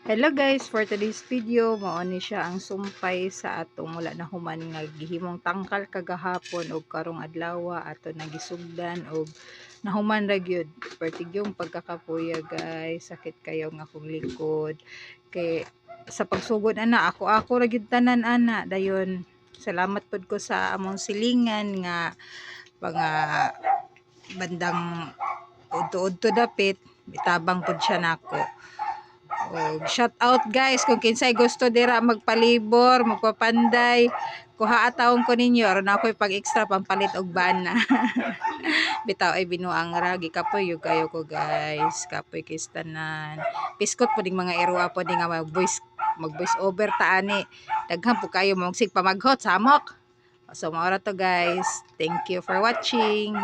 Hello guys, for today's video, mao ni siya ang sumpay sa atong wala na human nga gihimong tangkal kagahapon og karong adlaw ato nagisugdan og nahuman ra gyud. Pertigyong pagkakapuya guys, sakit kayo nga akong likod. Kay sa pagsugod ana, ako ra gyud tanan ana. Dayon, salamat pod ko sa among silingan nga mga bandang udto-udto dapit, bitabang pod siya nako. Oh, shout out guys kung kinsay gusto dira magpalibor, magpapanday, kuha atawon ko ninyo aron ako'y pag extra pampalit og bana. Bitaw ay binuang ra gikapoy yung kayo ko guys. Kapoy kistanan. Piskot po ding mga irua po ding nga mag voice over ta ani. Daghan po kayo mogsig pamaghot samok. So maura to guys. Thank you for watching.